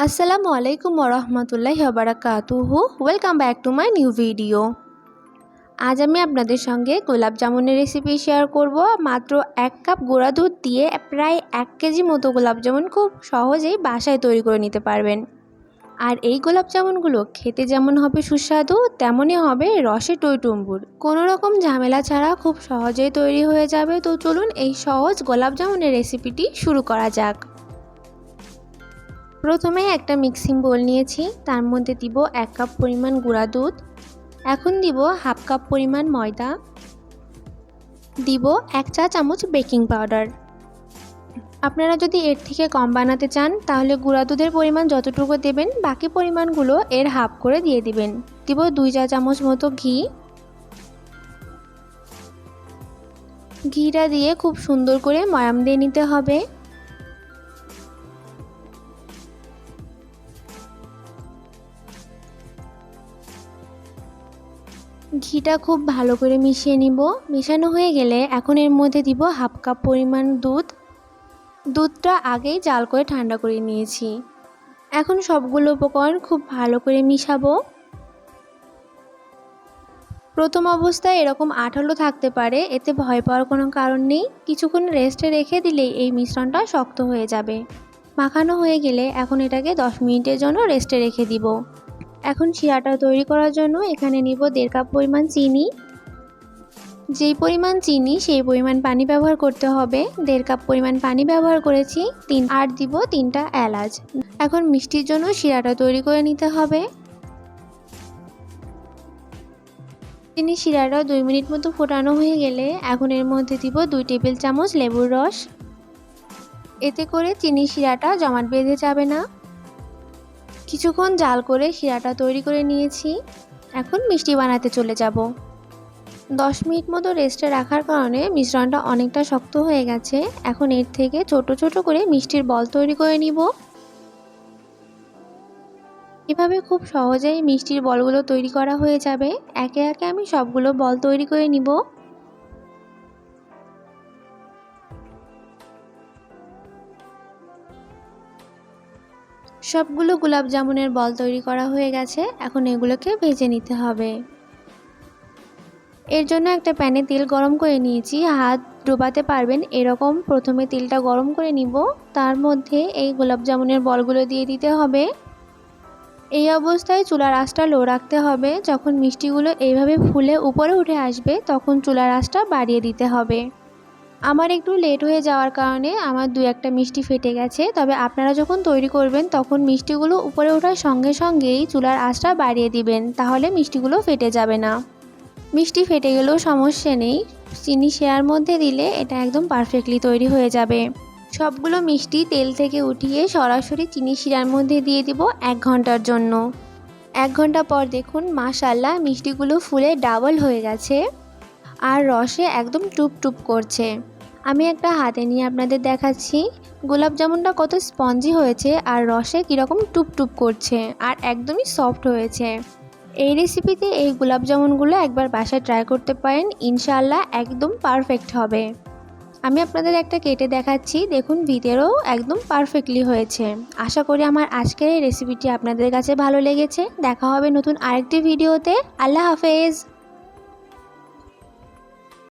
আসসালামু আলাইকুম ওরহমতুল্লাহি ওয়াবারাকাতুহু। Welcome back to my new video. আজ আমি আপনাদের সঙ্গে গোলাপ জামুনের রেসিপি শেয়ার করব। মাত্র 1 কাপ গুঁড়া দুধ দিয়ে প্রায় 1 কেজি মতো গোলাপ জামুন খুব সহজেই বাসায় তৈরি করে নিতে পারবেন। আর এই গোলাপ জামুনগুলো খেতে যেমন হবে সুস্বাদু, তেমনই হবে রসে টইটুম্বুর। কোনো রকম ঝামেলা ছাড়া খুব সহজেই তৈরি হয়ে যাবে। তো চলুন এই সহজ গোলাপ জামুনের রেসিপিটি শুরু করা যাক। প্রথমে একটা মিক্সিং বোল নিয়েছি, তার মধ্যে দিব 1 কাপ পরিমাণ গুঁড়া দুধ। এখন দিব হাফ কাপ পরিমাণ ময়দা, দিব 1 চা চামচ বেকিং পাউডার। আপনারা যদি এর থেকে কম বানাতে চান তাহলে গুঁড়া দুধের পরিমাণ যতটুকু দেবেন বাকি পরিমাণগুলো এর হাফ করে দিয়ে দিবেন। দিব 2 চা চামচ মতো ঘি। ঘিটা দিয়ে খুব সুন্দর করে ময়াম দিয়ে নিতে হবে। ঘিটা খুব ভালো করে মিশিয়ে নিব। মেশানো হয়ে গেলে এখন এর মধ্যে দিব হাফ কাপ পরিমাণ দুধ। দুধটা আগেই জাল করে ঠান্ডা করে নিয়েছি। এখন সবগুলো উপকরণ খুব ভালো করে মিশাবো। প্রথম অবস্থায় এরকম আঠালো থাকতে পারে, এতে ভয় পাওয়ার কোনো কারণ নেই। কিছুক্ষণ রেস্টে রেখে দিলেই এই মিশ্রণটা শক্ত হয়ে যাবে। মাখানো হয়ে গেলে এখন এটাকে 10 মিনিটের জন্য রেস্টে রেখে দিব। এখন শিরাটা তৈরি করার জন্য এখানে নিব 1.5 কাপ পরিমাণ চিনি। যেই পরিমাণ চিনি সেই পরিমাণ পানি ব্যবহার করতে হবে। 1.5 কাপ পরিমাণ পানি ব্যবহার করেছি। আর দিব 3টা এলাচ। এখন মিষ্টির জন্য শিরাটা তৈরি করে নিতে হবে। চিনি শিরাটা 2 মিনিট মতো ফোটানো হয়ে গেলে এখন এর মধ্যে দিব 2 টেবিল চামচ লেবুর রস। এতে করে চিনি শিরাটা জমাট বেঁধে যাবে না। কিছুক্ষণ জাল করে শিরাটা তৈরি করে নিয়েছি। এখন মিষ্টি বানাতে চলে যাব। 10 মিনিট মতো রেস্টে রাখার কারণে মিশ্রণটা অনেকটা শক্ত হয়ে গেছে। এখন এর থেকে ছোট ছোট করে মিষ্টির বল তৈরি করে নিব। এভাবে খুব সহজেই মিষ্টির বলগুলো তৈরি করা হয়ে যাবে। একে একে আমি সবগুলো বল তৈরি করে নিব। সবগুলো গোলাপ জামুনের বল তৈরি করা হয়ে গেছে। এখন এগুলোকে ভেজে নিতে হবে। এর জন্য একটা প্যানে তেল গরম করে নিয়েছি। হাত ডোবাতে পারবেন এরকম প্রথমে তেলটা গরম করে নিব। তার মধ্যে এই গোলাপ জামুনের বলগুলো দিয়ে দিতে হবে। এই অবস্থায় চুলার আঁচটা লো রাখতে হবে। যখন মিষ্টিগুলো এইভাবে ফুলে উপরে উঠে আসবে তখন চুলার আঁচটা বাড়িয়ে দিতে হবে। আমার একটু লেট হয়ে যাওয়ার কারণে আমার 2-1টা মিষ্টি ফেটে গেছে। তবে আপনারা যখন তৈরি করবেন তখন মিষ্টিগুলো উপরে ওঠার সঙ্গে সঙ্গেই চুলার আঁচটা বাড়িয়ে দিবেন, তাহলে মিষ্টিগুলো ফেটে যাবে না। মিষ্টি ফেটে গেলেও সমস্যা নেই, চিনি শিরার মধ্যে দিলে এটা একদম পারফেক্টলি তৈরি হয়ে যাবে। সবগুলো মিষ্টি তেল থেকে উঠিয়ে সরাসরি চিনি শিরার মধ্যে দিয়ে দিব 1 ঘন্টার জন্য। 1 ঘন্টা পর দেখুন মাশাআল্লাহ মিষ্টিগুলো ফুলে ডাবল হয়ে গেছে আর রসে একদম টুপটুপ করছে। আমি একটা হাতে নিয়ে আপনাদের দেখাচ্ছি গোলাপ জামুনটা কত স্পঞ্জি হয়েছে আর রসে কীরকম টুপটুপ করছে আর একদমই সফট হয়েছে। এই রেসিপিতে এই গোলাপ জামুনগুলো একবার বাসায় ট্রাই করতে পারেন, ইনশাআল্লাহ একদম পারফেক্ট হবে। আমি আপনাদের একটা কেটে দেখাচ্ছি, দেখুন ভিতরেও একদম পারফেক্টলি হয়েছে। আশা করি আমার আজকের এই রেসিপিটি আপনাদের কাছে ভালো লেগেছে। দেখা হবে নতুন আরেকটি ভিডিওতে। আল্লাহ হাফেজ।